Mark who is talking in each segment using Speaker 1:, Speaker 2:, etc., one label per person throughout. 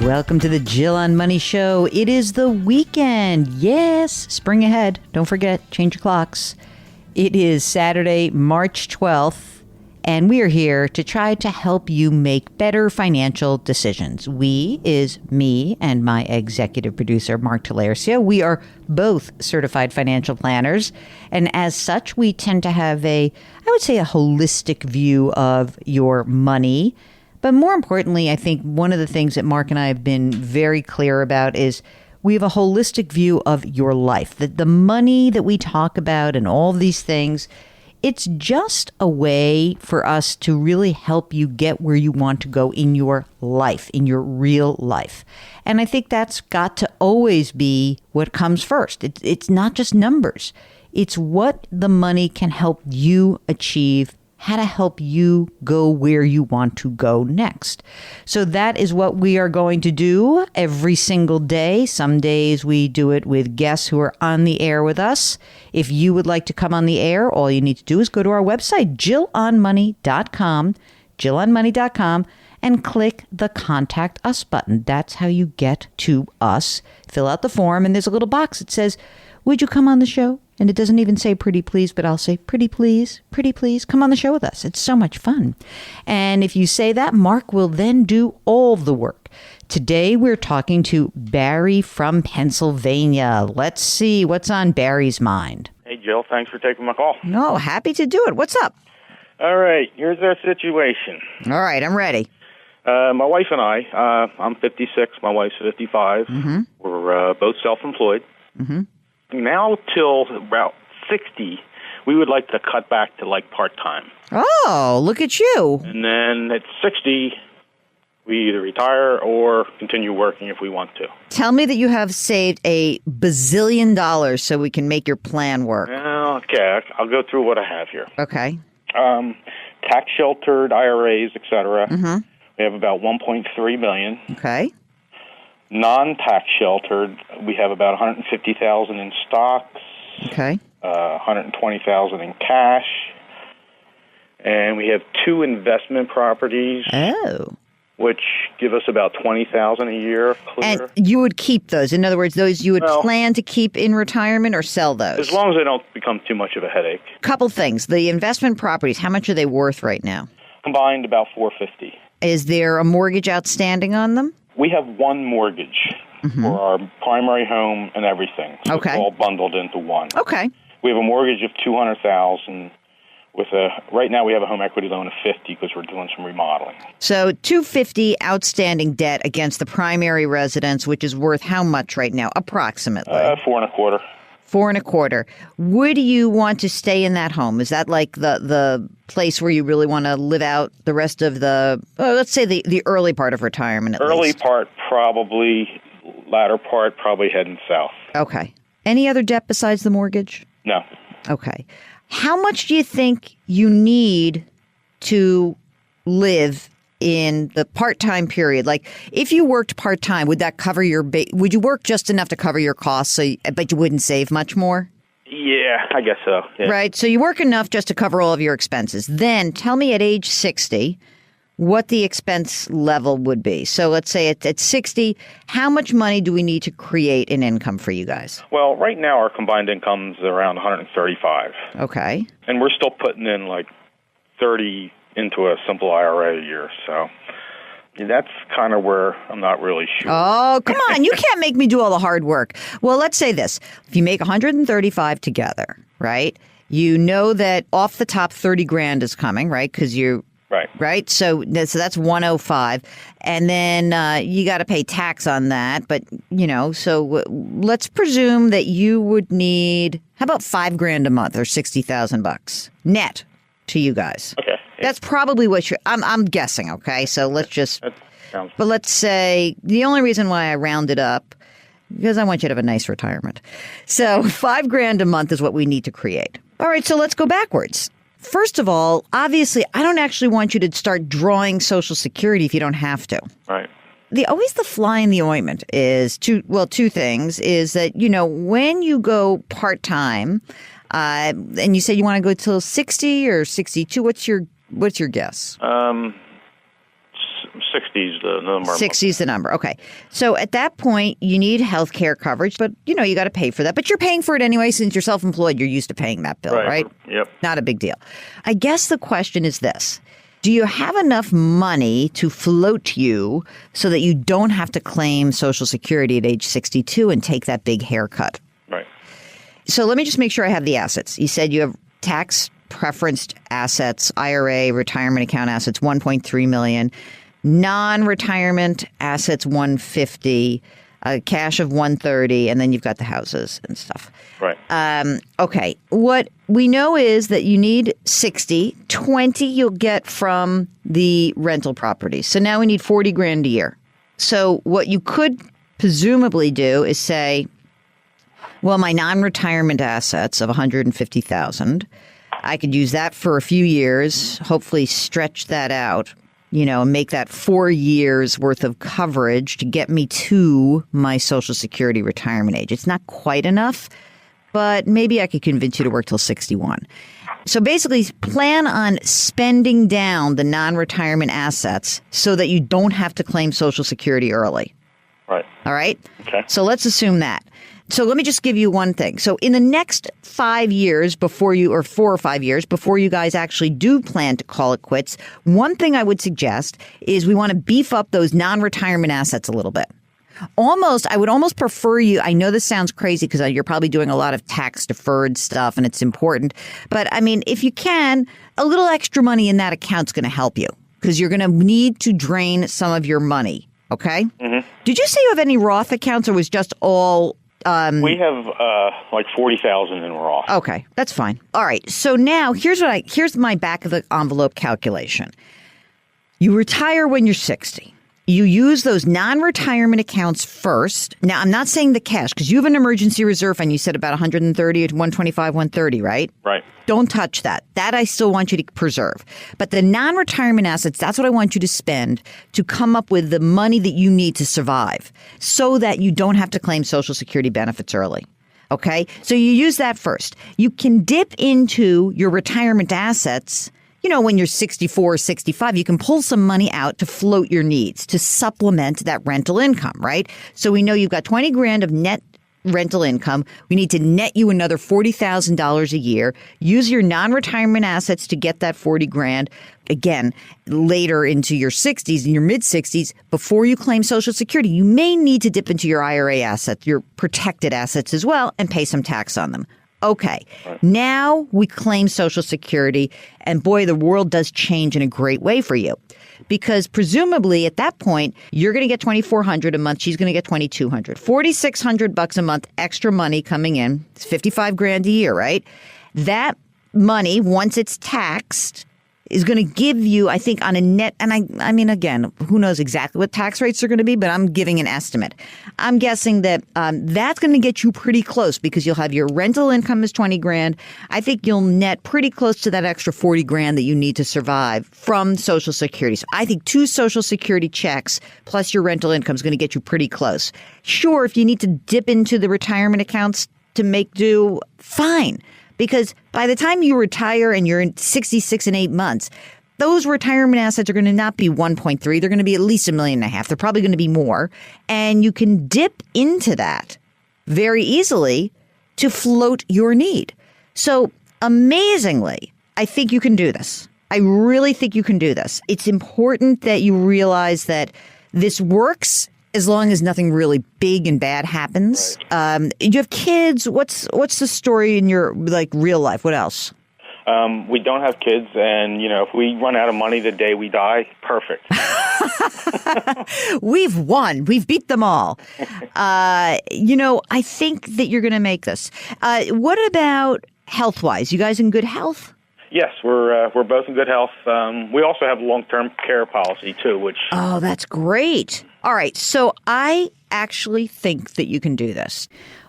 Speaker 1: Welcome to the Jill on Money Show. It is the weekend. Yes, spring ahead. Don't forget, change your clocks. It is Saturday, March 12th, and we are here to try to help you make better financial decisions. We is me and my executive producer, Mark Talercio. We are both certified financial planners, and as such, we tend to have a holistic view of your money. But more importantly, I think one of the things that Mark and I have been very clear about is we have a holistic view of your life. That the money that we talk about and all of these things, it's just a way for us to really help you get where you want to go in your life, in your real life. And I think that's got to always be what comes first. It's not just numbers. It's what the money can help you achieve, how to help you go where you want to go next. So that is what we are going to do every single day. Some days we do it with guests who are on the air with us. If you would like to come on the air, all you need to do is go to our website, jillonmoney.com, jillonmoney.com, and click the Contact Us button. That's how you get to us. Fill out the form, and there's a little box that says, would you come on the show? And it doesn't even say pretty please, but I'll say pretty please, come on the show with us. It's so much fun. And if you say that, Mark will then do all the work. Today, we're talking to Barry from Pennsylvania. Let's see what's on Barry's mind.
Speaker 2: Hey, Jill. Thanks for taking my call.
Speaker 1: No, happy to do it. What's up?
Speaker 2: All right. Here's our situation.
Speaker 1: All right. I'm ready.
Speaker 2: My wife and I, I'm 56. My wife's 55.
Speaker 1: Mm-hmm.
Speaker 2: We're both self-employed.
Speaker 1: Mm-hmm.
Speaker 2: Now till about 60, we would like to cut back to like part-time.
Speaker 1: Oh, look at you.
Speaker 2: And then at 60, we either retire or continue working if we want to.
Speaker 1: Tell me that you have saved $1 bazillion so we can make your plan work.
Speaker 2: Okay, I'll go through what I have here.
Speaker 1: Okay.
Speaker 2: Tax-sheltered IRAs, etc.
Speaker 1: Mm-hmm.
Speaker 2: We have about $1.3 million.
Speaker 1: Okay.
Speaker 2: Non-tax sheltered, we have about $150,000 in stocks.
Speaker 1: Okay.
Speaker 2: $120,000 in cash, and we have 2 investment properties.
Speaker 1: Oh.
Speaker 2: Which give us about $20,000 a year clear.
Speaker 1: And you would keep those. In other words, those you would plan to keep in retirement or sell those?
Speaker 2: As long as they don't become too much of a headache.
Speaker 1: Couple things. The investment properties, how much are they worth right now?
Speaker 2: Combined about $450,000.
Speaker 1: Is there a mortgage outstanding on them?
Speaker 2: We have one mortgage for our primary home and everything. So
Speaker 1: Okay.
Speaker 2: It's all bundled into one.
Speaker 1: Okay.
Speaker 2: We have a mortgage of $200,000 right now we have a home equity loan of $50,000 because we're doing some remodeling.
Speaker 1: So $250,000 outstanding debt against the primary residence, which is worth how much right now, approximately?
Speaker 2: 4.25.
Speaker 1: 4.25. Would you want to stay in that home? Is that like the place where you really want to live out the rest of let's say the early part of retirement at
Speaker 2: Early
Speaker 1: least?
Speaker 2: part probably, latter part probably heading south.
Speaker 1: Okay. Any other debt besides the mortgage?
Speaker 2: No.
Speaker 1: Okay. How much do you think you need to live in the part-time period? Like, if you worked part-time, would that cover would you work just enough to cover your costs, but you wouldn't save much more?
Speaker 2: Yeah, I guess so. Yeah.
Speaker 1: Right. So you work enough just to cover all of your expenses. Then tell me at age 60 what the expense level would be. So let's say at 60, how much money do we need to create an income for you guys?
Speaker 2: Well, right now our combined income is around $135,000.
Speaker 1: Okay.
Speaker 2: And we're still putting in like $30,000 into a simple IRA a year. So that's kind of where I'm not really sure.
Speaker 1: Oh, come on. You can't make me do all the hard work. Well, let's say this. If you make $135,000 together, right, you know that off the top $30,000 is coming, right, because you Right. So that's $105,000. And then you got to pay tax on that. But, so let's presume that you would need, how about $5,000 a month or $60,000 net to you guys?
Speaker 2: Okay.
Speaker 1: That's probably what I'm guessing. Okay. So let's just, but let's say the only reason why I rounded up, because I want you to have a nice retirement. So $5,000 a month is what we need to create. All right. So let's go backwards. First of all, obviously, I don't actually want you to start drawing Social Security if you don't have to.
Speaker 2: Right.
Speaker 1: Always the fly in the ointment is two things is that, when you go part-time, and you say you want to go till 60 or 62, what's your guess?
Speaker 2: 60's the number.
Speaker 1: 60's the number. Okay. So at that point, you need health care coverage, but you got to pay for that. But you're paying for it anyway. Since you're self-employed, you're used to paying that bill, right?
Speaker 2: Yep.
Speaker 1: Not a big deal. I guess the question is this. Do you have enough money to float you so that you don't have to claim Social Security at age 62 and take that big haircut?
Speaker 2: Right.
Speaker 1: So let me just make sure I have the assets. You said you have tax preferenced assets, IRA, retirement account assets, $1.3 million, non-retirement assets, $150, cash of $130, and then you've got the houses and stuff.
Speaker 2: Right.
Speaker 1: Okay. What we know is that you need 60, 20 you'll get from the rental properties. So now we need 40 grand a year. So what you could presumably do is say, well, my non-retirement assets of $150,000, I could use that for a few years, hopefully stretch that out, and make that 4 years worth of coverage to get me to my Social Security retirement age. It's not quite enough, but maybe I could convince you to work till 61. So basically, plan on spending down the non-retirement assets so that you don't have to claim Social Security early.
Speaker 2: Right.
Speaker 1: All right?
Speaker 2: Okay.
Speaker 1: So let's assume that. So let me just give you one thing. So in the next 5 years or 4 or 5 years before you guys actually do plan to call it quits, one thing I would suggest is we want to beef up those non-retirement assets a little bit. I would almost prefer you. I know this sounds crazy because you're probably doing a lot of tax deferred stuff and it's important. But I mean, if you can, a little extra money in that account's going to help you because you're going to need to drain some of your money. Okay. Mm-hmm. Did you say you have any Roth accounts or was just all?
Speaker 2: We have like 40,000 in Roth.
Speaker 1: Okay, that's fine. All right. So now here's my back of the envelope calculation. You retire when you're 60. You use those non-retirement accounts first. Now, I'm not saying the cash because you have an emergency reserve fund. You said about 130 to 125, 130, right?
Speaker 2: Right.
Speaker 1: Don't touch that. That I still want you to preserve. But the non-retirement assets, that's what I want you to spend to come up with the money that you need to survive so that you don't have to claim Social Security benefits early. Okay? So you use that first. You can dip into your retirement assets. When you're 64, 65, you can pull some money out to float your needs, to supplement that rental income, right? So we know you've got 20 grand of net rental income. We need to net you another $40,000 a year. Use your non-retirement assets to get that 40 grand. Again, later into your 60s, in your mid-60s, before you claim Social Security, you may need to dip into your IRA assets, your protected assets as well, and pay some tax on them. Okay, now we claim Social Security, and boy, the world does change in a great way for you. Because presumably at that point, you're going to get $2,400 a month. She's going to get $2,200. $4,600 a month extra money coming in. It's 55 grand a year, right? That money, once it's taxed, is going to give you, I think, on a net, and I mean, again, who knows exactly what tax rates are going to be, but I'm giving an estimate. I'm guessing that that's going to get you pretty close because you'll have your rental income is 20 grand. I think you'll net pretty close to that extra 40 grand that you need to survive from Social Security. So I think 2 Social Security checks plus your rental income is going to get you pretty close. Sure, if you need to dip into the retirement accounts to make do, fine. Because by the time you retire and you're in 66 and 8 months, those retirement assets are going to not be 1.3. They're going to be at least $1.5 million. They're probably going to be more. And you can dip into that very easily to float your need. So amazingly, I think you can do this. I really think you can do this. It's important that you realize that this works as long as nothing really big and bad happens.
Speaker 2: Right.
Speaker 1: You have kids. What's the story in your real life? What else?
Speaker 2: We don't have kids, and if we run out of money the day we die, perfect.
Speaker 1: We've won. We've beat them all. I think that you're going to make this. What about health-wise? You guys in good health?
Speaker 2: Yes, we're both in good health. We also have a long-term care policy too, which.
Speaker 1: Oh, that's great. All right, so I actually think that you can do this.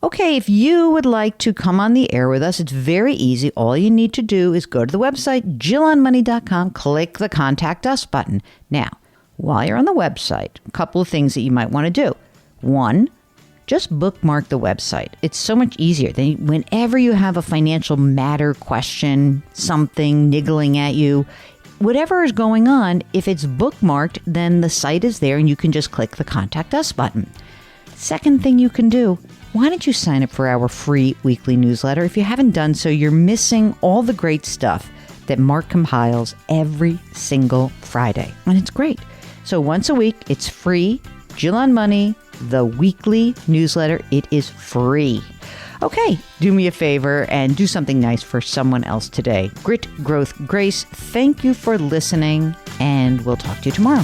Speaker 1: Okay, if you would like to come on the air with us, it's very easy. All you need to do is go to the website, JillOnMoney.com, click the Contact Us button. Now, while you're on the website, a couple of things that you might want to do. One, just bookmark the website. It's so much easier. Then whenever you have a financial matter question, something niggling at you, whatever is going on, if it's bookmarked, then the site is there and you can just click the Contact Us button. Second thing you can do, why don't you sign up for our free weekly newsletter? If you haven't done so, you're missing all the great stuff that Mark compiles every single Friday. And it's great. So once a week, it's free. Jill on Money, the weekly newsletter. It is free. Okay, do me a favor and do something nice for someone else today. Grit, growth, grace. Thank you for listening, and we'll talk to you tomorrow.